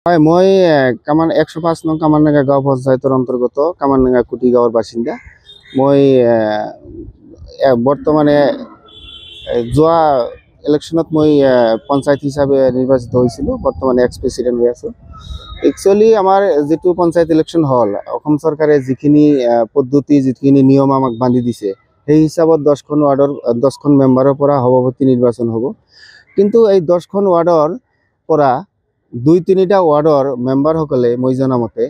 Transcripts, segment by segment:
হয় মই কামান 105 নং কামাৰডাঙ্গা গাঁও পঞ্চায়তৰ অন্তৰ্গত কামাৰডাঙ্গা কুটি গাঁৱৰ বাসিন্দা। মই বৰ্তমানে যোৱা ইলেকশ্যনত মই পঞ্চায়ত হিচাপে নিৰ্বাচিত হৈছিলোঁ। বৰ্তমানে এক্স প্ৰেচিডেণ্ট হৈ আছোঁ। একচুৱেলি আমাৰ যিটো পঞ্চায়ত ইলেকশ্যন হ'ল, অসম চৰকাৰে যিখিনি পদ্ধতি যিখিনি নিয়ম আমাক বান্ধি দিছে, সেই হিচাপত 10খন ৱাৰ্ডৰ 10খন মেম্বাৰৰ পৰা সভাপতি নিৰ্বাচন হ'ব। কিন্তু এই 10খন ৱাৰ্ডৰ পৰা 2-3টা ৱাৰ্ডৰ মেম্বাৰসকলে মই জনামতে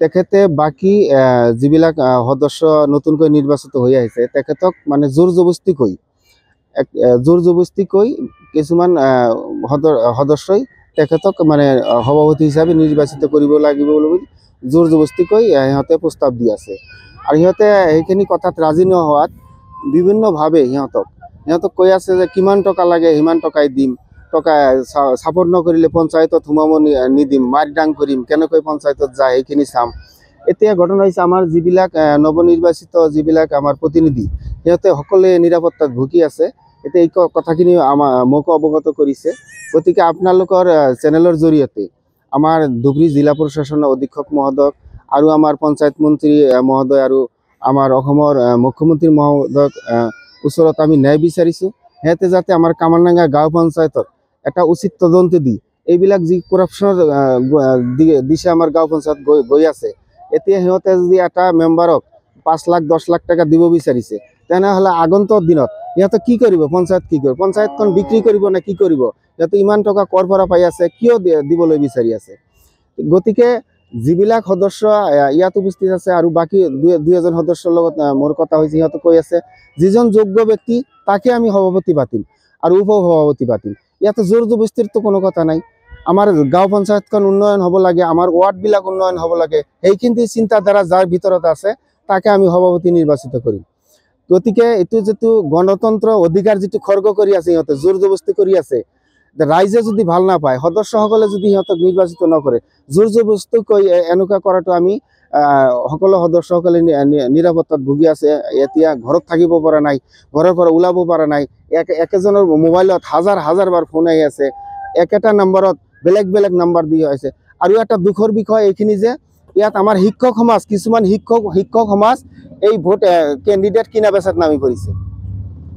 তেখেতে বাকী যিবিলাক সদস্য নতুনকৈ নিৰ্বাচিত হৈ আহিছে তেখেতক মানে জোৰ জবৰদস্তিকৈ কিছুমান সদস্যই তেখেতক মানে সভাপতি হিচাপে নিৰ্বাচিত কৰিব লাগিব বুলি জোৰ জবৰদস্তিকৈ সিহঁতে প্ৰস্তাৱ দি আছে। আৰু সিহঁতে সেইখিনি কথাত ৰাজি নোহোৱাত বিভিন্নভাৱে সিহঁতক কৈ আছে যে কিমান টকা লাগে সিমান টকাই দিম, টকা ছাপোৰ্ট নকৰিলে পঞ্চায়তত সোমাব নিদিম, মাৰদাং কৰিম, কেনেকৈ পঞ্চায়তত যায় সেইখিনি চাম। এতিয়া ঘটনা হৈছে আমাৰ যিবিলাক নৱনিৰ্বাচিত যিবিলাক আমাৰ প্ৰতিনিধি সিহঁতে সকলোৱে নিৰাপত্তাত ভুগি আছে। এতিয়া এই কথাখিনি মোক অৱগত কৰিছে। গতিকে আপোনালোকৰ চেনেলৰ জৰিয়তে আমাৰ ধুবুৰী জিলা প্ৰশাসনৰ অধীক্ষক মহোদয় আৰু আমাৰ পঞ্চায়ত মন্ত্ৰী মহোদয় আৰু আমাৰ অসমৰ মুখ্যমন্ত্ৰী মহোদয়ক ওচৰত আমি ন্যায় বিচাৰিছোঁ। সিহঁতে যাতে আমাৰ কামাৰডাঙ্গা গাঁও পঞ্চায়তত এটা উচিত তদন্ত দি এইবিলাক যি কৰাপশ্যনৰ দিছে আমাৰ গাঁও পঞ্চায়ত গৈ আছে, এতিয়া সিহঁতে যদি এটা মেম্বাৰক 5 লাখ 10 লাখ টকা দিব বিচাৰিছে, তেনেহ'লে আগন্তুক দিনত সিহঁতে কি কৰিব? পঞ্চায়ত কি কৰিব? পঞ্চায়তখন বিক্ৰী কৰিব নে কি কৰিব? সিহঁতে ইমান টকা কৰ পৰা পাই আছে, কিয় দিবলৈ বিচাৰি আছে? গতিকে যিবিলাক সদস্য ইয়াত উপস্থিত আছে আৰু বাকী দুই এজন সদস্যৰ লগত মোৰ কথা হৈছে, সিহঁতে কৈ আছে যিজন যোগ্য ব্যক্তি তাকে আমি সভাপতি পাতিম আৰু উপ সভাপতি পাতিম। ইয়াতে জোৰ জবৰদস্তিৰতো কোনো কথা নাই। আমাৰ গাঁও পঞ্চায়তখন উন্নয়ন হ'ব লাগে, আমাৰ ৱাৰ্ডবিলাক উন্নয়ন হ'ব লাগে, সেইখিনি চিন্তাধাৰা যাৰ ভিতৰত আছে তাকে আমি সভাপতি নিৰ্বাচিত কৰিম। গতিকে এইটো যিটো গণতন্ত্ৰ অধিকাৰ যিটো খৰ্গ কৰি আছে, সিহঁতে জোৰ জবৰদস্তি কৰি আছে। ৰাইজে যদি ভাল নাপায়, সদস্যসকলে যদি সিহঁতক নিৰ্বাচিত নকৰে, জোৰ জবৰদস্তিকৈ এনেকুৱা কৰাটো আমি সকলো সদস্যসকলে নিৰাপত্তাত ভুগি আছে। এতিয়া ঘৰত থাকিব পৰা নাই, ঘৰৰ পৰা ওলাব পৰা নাই। একেজনৰ মোবাইলত হাজাৰ বাৰ ফোন আহি আছে, একেটা নম্বৰত বেলেগ বেলেগ নম্বৰ দিয়া হৈছে। আৰু এটা দুখৰ বিষয় এইখিনি যে ইয়াত আমাৰ শিক্ষক সমাজ, কিছুমান শিক্ষক সমাজ এই ভোট কেণ্ডিডেট কিনা বেচাত নামি পৰিছে।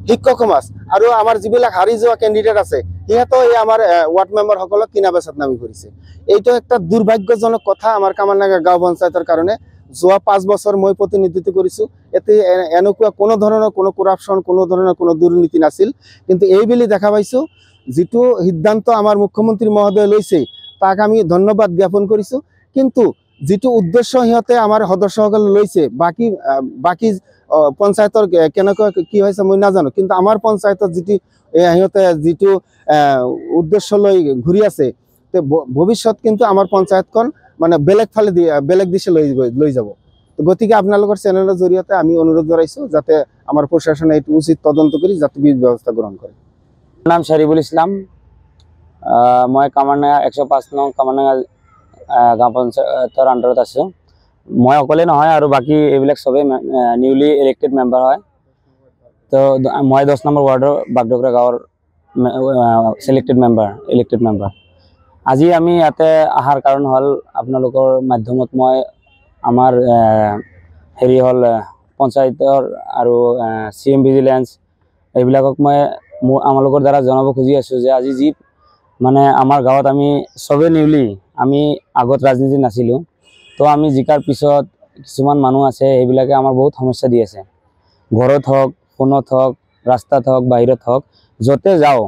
শিক্ষক সমাজ আৰু আমাৰ যিবিলাক হাৰি যোৱা কেণ্ডিডেট আছে সিহঁতেও এই আমাৰ ৱাৰ্ড মেম্বাৰসকলক কিনা বেচাত নামি পৰিছে। এইটো একটা দুৰ্ভাগ্যজনক কথা আমাৰ কামাৰডাঙ্গা গাঁও পঞ্চায়তৰ কাৰণে। যোৱা 5 বছৰ মই প্ৰতিনিধিত্ব কৰিছোঁ, এতিয়া এনেকুৱা কোনো ধৰণৰ কোনো কৰাপশ্যন, কোনো ধৰণৰ কোনো দুৰ্নীতি নাছিল। কিন্তু এইবুলি দেখা পাইছোঁ যিটো সিদ্ধান্ত আমাৰ মুখ্যমন্ত্ৰী মহোদয়ে লৈছে তাক আমি ধন্যবাদ জ্ঞাপন কৰিছোঁ। কিন্তু যিটো উদ্দেশ্য সিহঁতে আমাৰ সদস্যসকলে লৈছে, বাকী পঞ্চায়তৰ কেনেকৈ কি হৈছে মই নাজানো, কিন্তু আমাৰ পঞ্চায়তত সিহঁতে যিটো উদ্দেশ্য লৈ ঘূৰি আছে, ভৱিষ্যত কিন্তু আমাৰ পঞ্চায়তখন মানে বেলেগ দিশে লৈ যাব। গতিকে আপোনালোকৰ চেনেলৰ জৰিয়তে আমি অনুৰোধ জনাইছোঁ যাতে আমাৰ প্ৰশাসনে এইটো উচিত তদন্ত কৰি যাতে ব্যৱস্থা গ্ৰহণ কৰে। নাম শৰীফুল ইছলাম, মই কামাৰডাঙ্গা 105 নং কামাৰডাঙ্গা গাঁও পঞ্চায়তৰ আণ্ডাৰত আছোঁ। মই অকলে নহয় আৰু বাকী এইবিলাক চবেই নিউলি ইলেক্টেড মেম্বাৰ হয়। তো মই 10 নম্বৰ ৱাৰ্ডৰ বাগডোগৰা গাঁৱৰ ইলেক্টেড মেম্বাৰ। আজি আমি ইয়াতে অহাৰ কাৰণ হ'ল আপোনালোকৰ মাধ্যমত মই আমাৰ হেৰি হ'ল পঞ্চায়তৰ আৰু CM ভিজিলেন্স এইবিলাকক মই আমালোকৰ দ্বাৰা জনাব খুজি আছোঁ যে আজি যি মানে আমাৰ গাঁৱত আমি চবেই নিউলি, আমি আগত ৰাজনীতি নাছিলোঁ, তো আমি জিকাৰ পিছত কিছুমান মানুহ আছে সেইবিলাকে আমাৰ বহুত সমস্যা দি আছে। ঘৰত হওক, ফোনত হওক, ৰাস্তাত হওক, বাহিৰত হওক, য'তে যাওঁ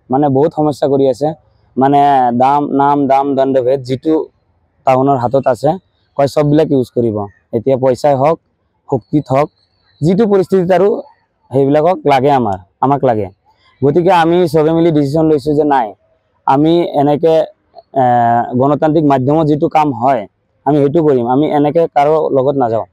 মানে বহুত সমস্যা কৰি আছে। মানে নাম দাম দণ্ডভেদ যিটো টাউনৰ হাতত আছে কয় চববিলাক ইউজ কৰিব। এতিয়া পইচাই হওক, শক্তিত হওক, যিটো পৰিস্থিতিত আৰু সেইবিলাকক লাগে, আমাক লাগে। গতিকে আমি চবে মিলি ডিচিশ্যন লৈছোঁ যে নাই, আমি এনেকৈ গণতান্ত্ৰিক মাধ্যমত যিটো কাম হয় আমি সেইটো কৰিম, আমি এনেকৈ কাৰো লগত নাযাওঁ।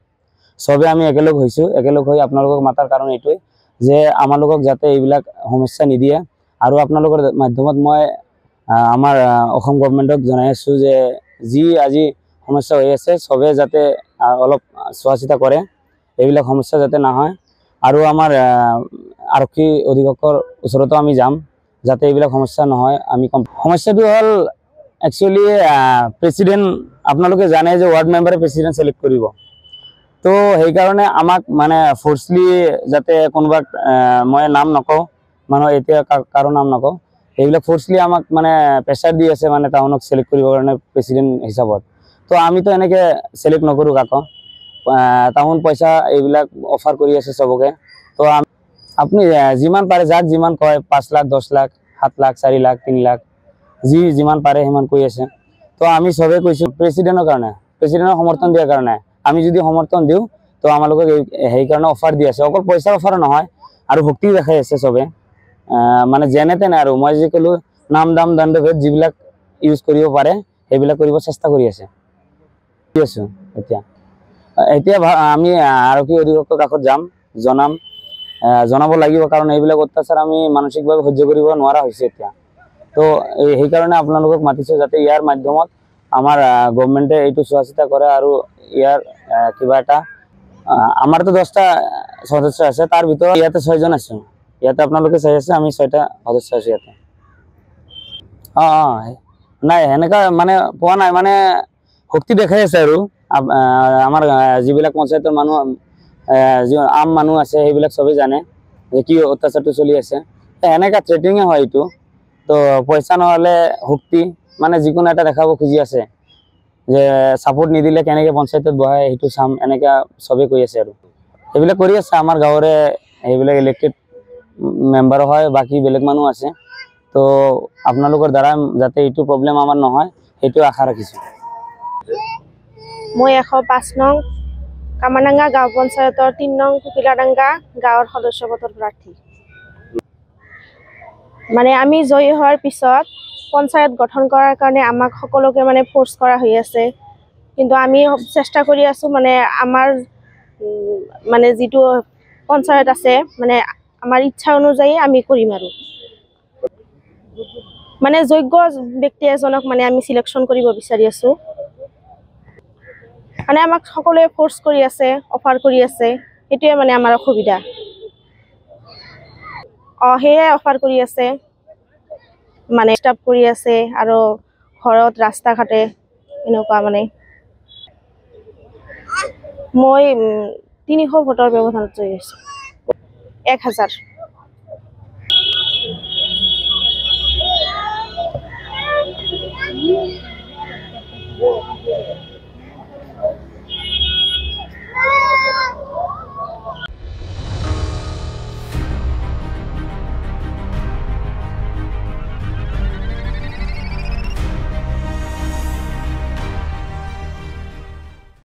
চবে আমি একেলগ হৈছোঁ, একেলগ হৈ আপোনালোকক মাতাৰ কাৰণ এইটোৱে যে আমালোকক যাতে এইবিলাক সমস্যা নিদিয়ে। আৰু আপোনালোকৰ মাধ্যমত মই আমাৰ অসম গভৰ্ণমেণ্টক জনাই আছোঁ যে যি আজি সমস্যা হৈ আছে চবে যাতে অলপ চোৱা চিতা কৰে, এইবিলাক সমস্যা যাতে নহয়। আৰু আমাৰ আৰক্ষী অধীক্ষকৰ ওচৰতো আমি যাম যাতে এইবিলাক সমস্যা নহয়। আমি সমস্যাটো হ'ল একচুৱেলি প্ৰেচিডেণ্ট আপোনালোকে জানে যে ৱাৰ্ড মেম্বাৰে প্ৰেচিডেণ্ট চিলেক্ট কৰিব। তো সেইকাৰণে আমাক মানে ফৰ্চলি যাতে কোনোবাক মই নাম নকওঁ, মানুহ এতিয়া কাৰো নাম নকওঁ, এইবিলাক ফৰ্চলি আমাক মানে প্ৰেছাৰ দি আছে মানে টাউনক চিলেক্ট কৰিবৰ কাৰণে প্ৰেচিডেণ্ট হিচাপত। তো আমিতো এনেকৈ চিলেক্ট নকৰোঁ কাকো। টাউন পইচা এইবিলাক অফাৰ কৰি আছে চবকে। তো আপুনি যিমান পাৰে, যাক যিমান কয়, 5 লাখ 10 লাখ 7 লাখ 4 লাখ 3 লাখ যিমান পাৰে সিমান কৈ আছে। তো আমি চবেই কৈছোঁ প্ৰেচিডেণ্টৰ কাৰণে, প্ৰেচিডেণ্টক সমৰ্থন দিয়াৰ কাৰণে। আমি যদি সমৰ্থন দিওঁ তো আমালোকক সেইকাৰণে অফাৰ দি আছে। অকল পইচাৰ অফাৰ নহয়, আৰু ভক্তি দেখাই আছে চবে, মানে যেনে তেনে আৰু মই যে ক'লোঁ নাম দাম দণ্ডভেদ যিবিলাক ইউজ কৰিব পাৰে সেইবিলাক কৰিব চেষ্টা কৰি আছে। এতিয়া আমি আৰক্ষী অধীক্ষকৰ কাষত যাম, জনাব লাগিব, কাৰণ এইবিলাক অত্যাচাৰ আমি মানসিকভাৱে সহ্য কৰিব নোৱাৰা হৈছে এতিয়া। তো সেইকাৰণে আপোনালোকক মাতিছোঁ যাতে ইয়াৰ মাধ্যমত আমাৰ গভৰ্ণমেণ্টে এইটো চোৱা চিতা কৰে, আৰু ইয়াৰ কিবা এটা, আমাৰতো 10টা সদস্য আছে, তাৰ ভিতৰত ইয়াতে 6 জন আছোঁ। ইয়াতে আপোনালোকে চাই আছে, আমি 6টা সদস্য আছোঁ ইয়াতে। নাই সেনেকুৱা মানে পোৱা নাই, মানে শক্তি দেখাই আছে আৰু আমাৰ যিবিলাক পঞ্চায়তৰ মানুহ, যি আম মানুহ আছে সেইবিলাক চবেই জানে যে কি অত্যাচাৰটো চলি আছে। এনেকুৱা থ্ৰেটিঙে হয় এইটো। তো পইচা নহ'লে শক্তি, মানে যিকোনো এটা দেখাব খুজি আছে যে ছাপোৰ্ট নিদিলে কেনেকৈ পঞ্চায়তত বহাই সেইটো চাম, এনেকুৱা চবেই কৈ আছে। আৰু সেইবিলাক কৰি আছে আমাৰ গাঁৱৰে, সেইবিলাক ইলেক্টেড মেম্বাৰো হয়, বাকী বেলেগ মানুহ আছে। তো আপোনালোকৰ দ্বাৰা যাতে এইটো প্ৰব্লেম আমাৰ নহয় সেইটো আশা ৰাখিছোঁ। মই 105 নং কামাৰডাঙ্গা গাঁও পঞ্চায়তৰ 3 নং কুকিলাডাঙ্গা গাঁৱৰ সদস্য পদৰ প্ৰাৰ্থী। মানে আমি জয়ী হোৱাৰ পিছত পঞ্চায়ত গঠন কৰাৰ কাৰণে আমাক সকলোকে মানে ফ'ৰ্চ কৰা হৈ আছে, কিন্তু আমি চেষ্টা কৰি আছোঁ মানে আমাৰ মানে যিটো পঞ্চায়ত আছে মানে আমাৰ ইচ্ছা অনুযায়ী আমি কৰিম। আৰু মানে যোগ্য ব্যক্তি এজনক মানে আমি চিলেকশ্যন কৰিব বিচাৰি আছোঁ। মানে আমাক সকলোৱে ফ'ৰ্চ কৰি আছে, অফাৰ কৰি আছে, সেইটোৱে মানে আমাৰ অসুবিধা। সেয়াই অফাৰ কৰি আছে, মানে ষ্টাফ কৰি আছে, আৰু ঘৰত ৰাস্তা ঘাটে এনেকুৱা। মানে মই 300 ভোটৰ ব্যৱধানত জয়ী হৈছোঁ। 1000।